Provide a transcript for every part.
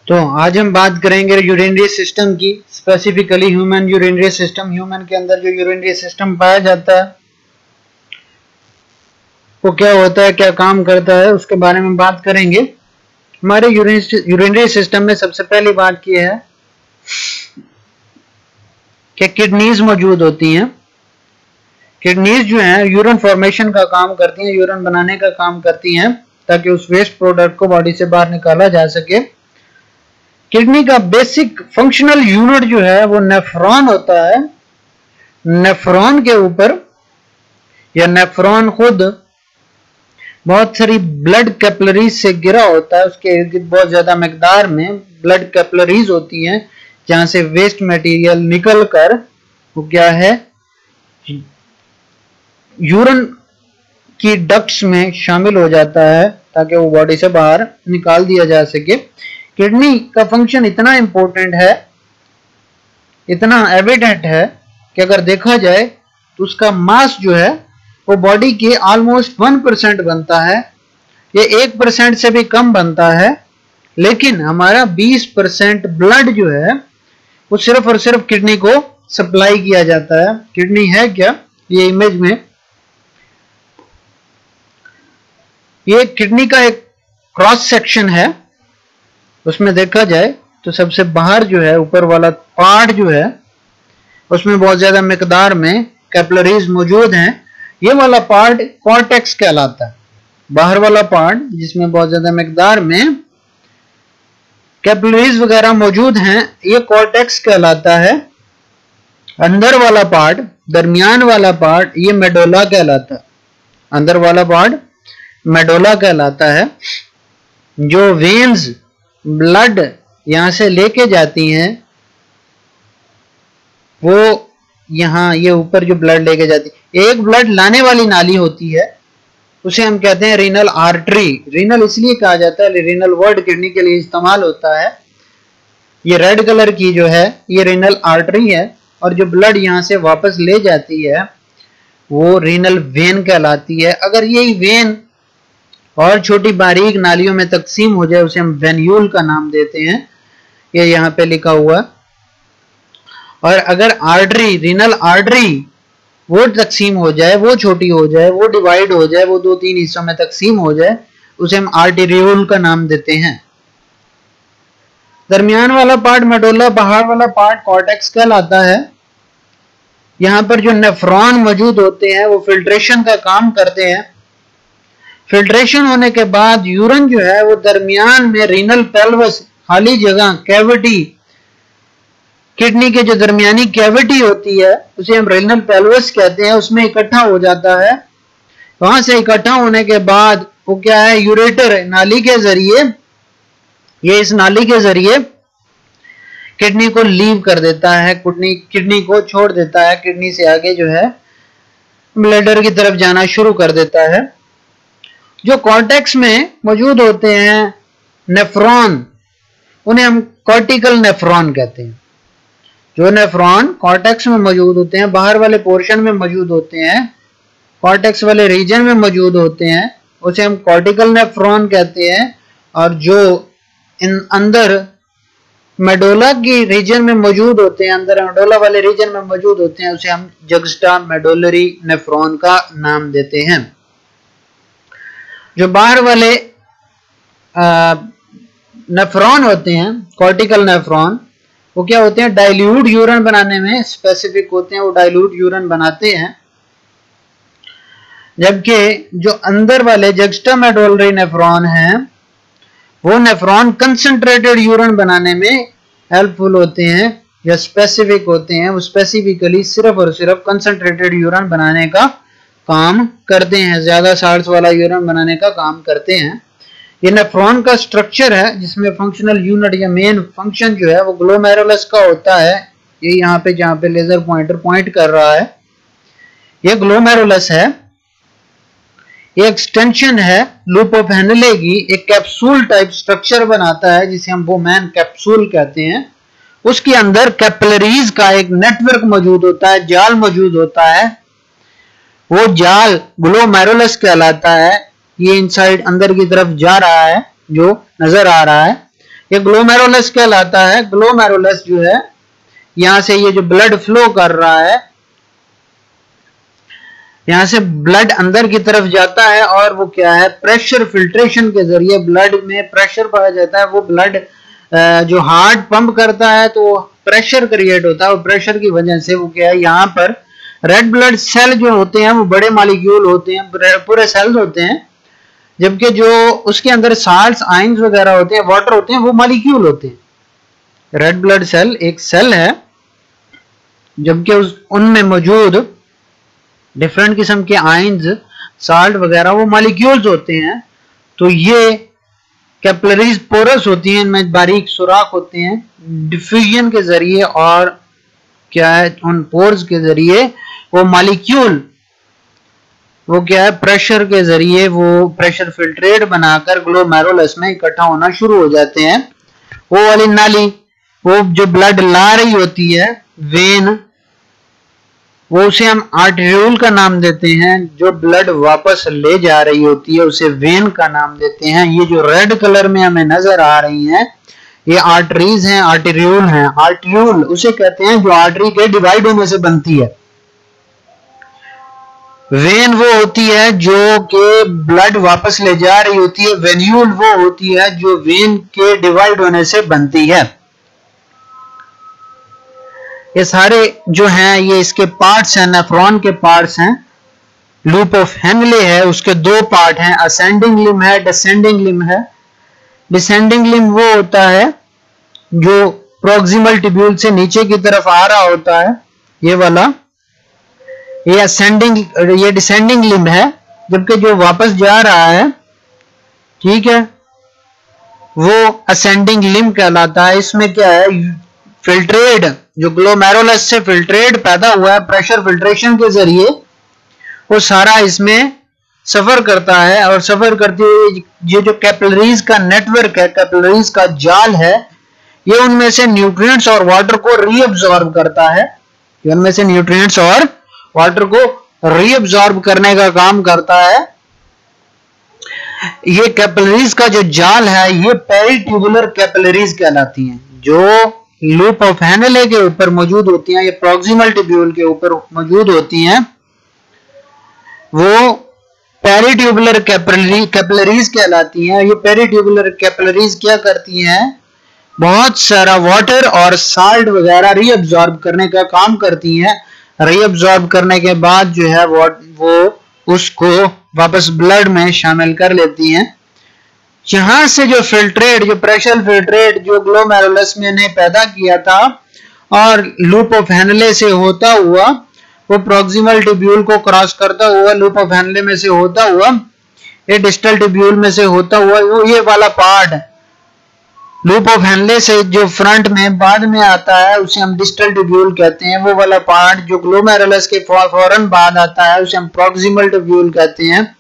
तो आज हम बात करेंगे यूरिनरी सिस्टम की, specifically human urinary system. Human के अंदर जो यूरिनरी सिस्टम पाया जाता है वो क्या होता है, क्या काम करता है, उसके बारे में बात करेंगे। हमारे यूरिनरी सिस्टम में सबसे पहली बात की है कि किडनीज मौजूद होती हैं। किडनीज जो है यूरिन फॉर्मेशन का काम करती हैं, यूरिन बनाने का काम करती हैं ताकि उस वेस्ट प्रोडक्ट को बॉडी से बाहर निकाला जा सके। किडनी का बेसिक फंक्शनल यूनिट जो है वो नेफ्रॉन होता है। नेफ्रॉन के ऊपर या नेफ्रॉन खुद बहुत सारी ब्लड कैपिलरीज से गिरा होता है, उसके इर्द गिर्द बहुत ज्यादा मकदार में ब्लड कैपिलरीज होती हैं जहां से वेस्ट मटेरियल निकल कर वो क्या है यूरिन की डक्ट्स में शामिल हो जाता है ताकि वो बॉडी से बाहर निकाल दिया जा सके। किडनी का फंक्शन इतना इंपॉर्टेंट है, इतना एविडेंट है कि अगर देखा जाए तो उसका मास जो है वो बॉडी के ऑलमोस्ट 1% बनता है, ये 1% से भी कम बनता है। लेकिन हमारा 20% ब्लड जो है वो सिर्फ और सिर्फ किडनी को सप्लाई किया जाता है। किडनी है क्या, ये इमेज में ये किडनी का एक क्रॉस सेक्शन है। उसमें देखा जाए तो सबसे बाहर जो है ऊपर वाला पार्ट जो है उसमें बहुत ज्यादा मिकदार में कैपिलरीज मौजूद हैं। ये वाला पार्ट कॉर्टेक्स कहलाता है। बाहर वाला पार्ट जिसमें बहुत ज्यादा मिकदार में कैपिलरीज वगैरह मौजूद हैं ये कॉर्टेक्स कहलाता है। अंदर वाला पार्ट, दरमियान वाला पार्ट ये मेडोला कहलाता है। अंदर वाला पार्ट मेडोला कहलाता है। जो वेन्स ब्लड यहां से लेके जाती हैं वो यहां ये ऊपर जो ब्लड लेके जाती है, एक ब्लड लाने वाली नाली होती है उसे हम कहते हैं रीनल आर्टरी। रीनल इसलिए कहा जाता है, रीनल वर्ड किडनी के लिए इस्तेमाल होता है। ये रेड कलर की जो है ये रीनल आर्टरी है और जो ब्लड यहां से वापस ले जाती है वो रीनल वेन कहलाती है। अगर यही वेन और छोटी बारीक नालियों में तकसीम हो जाए उसे हम वेन्यूल का नाम देते हैं, ये यहाँ पे लिखा हुआ। और अगर आर्टरी, रीनल आर्टरी वो तकसीम हो जाए, वो छोटी हो जाए, वो डिवाइड हो जाए, वो 2-3 हिस्सों में तकसीम हो जाए, उसे हम आर्टेरियोल का नाम देते हैं। दरमियान वाला पार्ट मेडोला, बाहर वाला पार्ट कॉर्टेक्स कहलाता है। यहाँ पर जो नेफ्रॉन मौजूद होते हैं वो फिल्ट्रेशन का काम करते हैं। फिल्ट्रेशन होने के बाद यूरिन जो है वो दरमियान में रीनल पेल्वस, खाली जगह, कैविटी, किडनी के जो दरमियानी कैविटी होती है उसे हम रीनल पेल्वस कहते हैं, उसमें इकट्ठा हो जाता है। वहां से इकट्ठा होने के बाद वो क्या है यूरेटर, नाली के जरिए, ये इस नाली के जरिए किडनी को लीव कर देता है, किडनी को छोड़ देता है। किडनी से आगे जो है ब्लैडर की तरफ जाना शुरू कर देता है। जो कॉर्टेक्स में मौजूद होते हैं नेफ्रॉन, उन्हें हम कॉर्टिकल नेफ्रॉन कहते हैं। जो नेफ्रॉन कॉर्टेक्स में मौजूद होते हैं, बाहर वाले पोर्शन में मौजूद होते हैं, कॉर्टेक्स वाले रीजन में मौजूद होते हैं, उसे हम कॉर्टिकल नेफ्रॉन कहते हैं। और जो इन अंदर मेडोला की रीजन में मौजूद होते हैं, अंदर मेडोला वाले रीजन में मौजूद होते हैं, उसे हम जक्स्टा मेडोलरी नेफ्रॉन का नाम देते हैं। जो बाहर वाले नेफ्रॉन होते हैं, कॉर्टिकल नेफ्रॉन, वो क्या होते हैं डाइल्यूट यूरिन बनाने में स्पेसिफिक होते हैं, वो डाइल्यूट यूरिन बनाते हैं। जबकि जो अंदर वाले जक्स्टामेडोलरी नेफ्रॉन हैं वो नेफ्रॉन कंसंट्रेटेड यूरिन बनाने में हेल्पफुल होते हैं या स्पेसिफिक होते हैं। वो स्पेसिफिकली सिर्फ और सिर्फ कंसंट्रेटेड यूरिन बनाने का काम करते हैं, ज्यादा साल्ट्स वाला यूरिन बनाने का काम करते हैं। ये नेफ्रॉन का स्ट्रक्चर है जिसमें फंक्शनल यूनिट या मेन फंक्शन जो है वो ग्लोमेरुलस का होता है। ये यहाँ पे जहाँ पे लेजर पॉइंटर पॉइंट कर रहा है ये ग्लोमेरुलस है। ये एक्सटेंशन है लूप ऑफ हेनले की, एक कैप्सूल टाइप स्ट्रक्चर बनाता है जिसे हम बोमैन कैप्सूल कहते हैं। उसके अंदर कैपिलरीज का एक नेटवर्क मौजूद होता है, जाल मौजूद होता है। वो जाल ग्लोमेरुलस कहलाता है। ये इनसाइड अंदर की तरफ जा रहा है जो नजर आ रहा है। ये ग्लोमेरुलस कहलाता है। ग्लोमेरुलस जो है, यहां से ये जो ब्लड फ्लो कर रहा है, यहां से ब्लड अंदर की तरफ जाता है और वो क्या है, प्रेशर फिल्ट्रेशन के जरिए ब्लड में प्रेशर पाया जाता है। वो ब्लड जो हार्ट पंप करता है तो प्रेशर क्रिएट होता है, और प्रेशर की वजह से वो क्या है, यहाँ पर रेड ब्लड सेल जो होते हैं वो बड़े मॉलिक्यूल होते हैं, पूरे सेल्स होते हैं, जबकि जो उसके अंदर साल्ट्स आयंस वगैरह होते हैं, वाटर होते हैं, वो मॉलिक्यूल होते हैं। रेड ब्लड सेल एक सेल है, जबकि उनमें मौजूद डिफरेंट किस्म के आयंस, साल्ट वगैरह वो मॉलिक्यूल्स होते हैं। तो ये कैपिलरीज पोरस होती हैं, इनमें बारीक सुराख होते हैं, डिफ्यूजन के जरिए और क्या है, उन पोर्स के जरिए वो मॉलिक्यूल वो क्या है, प्रेशर के जरिए वो प्रेशर फिल्ट्रेट बनाकर ग्लोमेरुलस में इकट्ठा होना शुरू हो जाते हैं। वो वाली नाली, वो जो ब्लड ला रही होती है, वेन, वो उसे हम आर्टेरियोल का नाम देते हैं। जो ब्लड वापस ले जा रही होती है उसे वेन का नाम देते हैं। ये जो रेड कलर में हमें नजर आ रही हैं, ये आर्टरीज हैं, आर्टेरियोल हैं। आर्टेरियोल उसे कहते हैं जो आर्टरी के डिवाइड होने से बनती है। वेन वो होती है जो के ब्लड वापस ले जा रही होती है। वेन्यूल वो होती है जो वेन के डिवाइड होने से बनती है। ये सारे जो हैं ये इसके पार्ट्स हैं, नेफ्रॉन के पार्ट्स हैं। लूप ऑफ हेनले है, उसके दो पार्ट हैं, असेंडिंग लिम्ब है, डिसेंडिंग लिम्ब है। डिसेंडिंग लिम्ब वो होता है जो प्रॉक्सिमल ट्यूब्यूल से नीचे की तरफ आ रहा होता है, ये वाला। ये असेंडिंग, ये डिसेंडिंग लिम्ब है, जबकि जो वापस जा रहा है, ठीक है, वो असेंडिंग लिम्ब कहलाता है। इसमें क्या है, फिल्ट्रेट, जो ग्लोमेरुलस से फिल्ट्रेट पैदा हुआ है प्रेशर फिल्ट्रेशन के जरिए, वो सारा इसमें सफर करता है। और सफर करते हुए ये जो कैपिलरीज का नेटवर्क है, कैपिलरीज का जाल है, ये उनमें से न्यूट्रिएंट्स और वाटर को रीअब्सॉर्ब करता है। उनमें से न्यूट्रिएंट्स और वाटर को रीअब्सॉर्ब करने का काम करता है। ये कैपिलरीज का जो जाल है, ये पेरिट्यूबुलर कैपिलरीज कहलाती हैं, जो लूप ऑफ हेनले के ऊपर मौजूद होती हैं, ये प्रॉक्सिमल ट्यूब्यूल के ऊपर मौजूद होती हैं। वो पेरिट्यूबुलर कैपिलरीज कहलाती हैं। ये पेरिट्यूबुलर कैपिलरीज क्या करती हैं, बहुत सारा वाटर और साल्ट वगैरह रीअब्सॉर्ब करने का काम करती हैं। रीअब्सॉर्ब करने के बाद जो है वो उसको वापस ब्लड में शामिल कर लेती हैं। यहां से जो फिल्ट्रेट, जो प्रेशर फिल्ट्रेट जो ग्लोमेरुलस में ने पैदा किया था और लूप ऑफ हेनले से होता हुआ वो प्रॉक्सिमल ट्यूब्यूल को क्रॉस करता हुआ, लूप ऑफ हेनले में से होता हुआ, ये डिस्टल ट्यूब्यूल में से होता हुआ, वो ये वाला पार्ट लूप ऑफ हेनले से जो फ्रंट में बाद में आता है उसे हम डिस्टल ट्यूब्यूल कहते हैं। वो वाला पार्ट जो ग्लोमेरुलस के फौरन बाद आता है उसे हम प्रॉक्सिमल ट्यूब्यूल कहते हैं।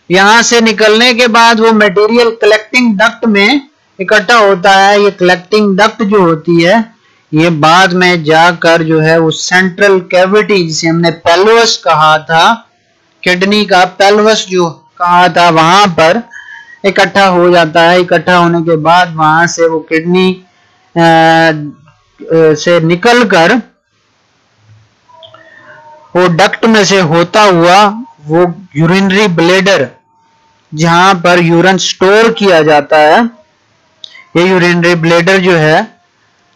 यहां से निकलने के बाद वो मटेरियल कलेक्टिंग डक्ट में इकट्ठा होता है। ये कलेक्टिंग डक्ट जो होती है ये बाद में जाकर जो है वो सेंट्रल कैविटी, जिसे हमने पेल्वस कहा था, किडनी का पेल्वस जो कहा था, वहां पर इकट्ठा हो जाता है। इकट्ठा होने के बाद वहां से वो किडनी से निकलकर वो डक्ट में से होता हुआ वो यूरिनरी ब्लेडर, जहां पर यूरिन स्टोर किया जाता है, ये यूरिनरी ब्लेडर जो है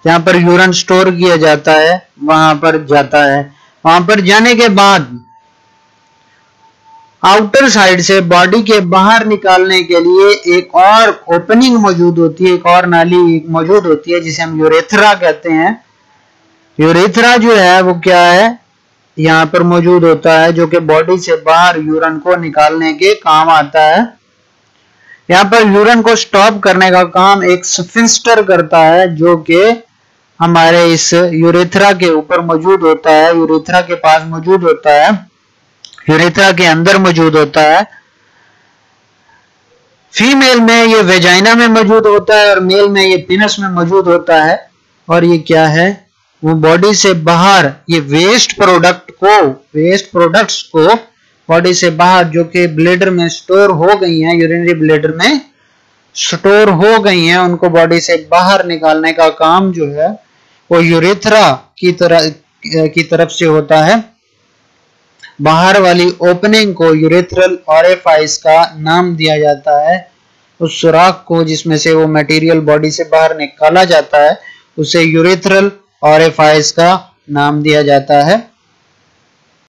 जहां पर यूरिन स्टोर किया जाता है वहां पर जाता है। वहां पर जाने के बाद आउटर साइड से बॉडी के बाहर निकालने के लिए एक और ओपनिंग मौजूद होती है, एक और नाली मौजूद होती है जिसे हम यूरेथ्रा कहते हैं। यूरेथ्रा जो है वो क्या है, यहाँ पर मौजूद होता है, जो कि बॉडी से बाहर यूरिन को निकालने के काम आता है। यहाँ पर यूरिन को स्टॉप करने का काम एक स्फिंक्टर करता है, जो कि हमारे इस यूरेथ्रा के ऊपर मौजूद होता है, यूरेथ्रा के पास मौजूद होता है, यूरेथ्रा के अंदर मौजूद होता है। फीमेल में ये वेजाइना में मौजूद होता है और मेल में ये पेनिस में मौजूद होता है। और ये क्या है, वो बॉडी से बाहर ये वेस्ट प्रोडक्ट्स को बॉडी से बाहर, जो कि ब्लेडर में स्टोर हो गई हैं, यूरिनरी ब्लेडर में स्टोर हो गई हैं उनको बॉडी से बाहर निकालने का काम जो है वो यूरेथ्रा की तरफ से होता है। बाहर वाली ओपनिंग को यूरेथ्रल ऑरिफाइस का नाम दिया जाता है। उस सुराख को जिसमें से वो मटेरियल बॉडी से बाहर निकाला जाता है उसे यूरेथ्रल ऑरिफाइस का नाम दिया जाता है।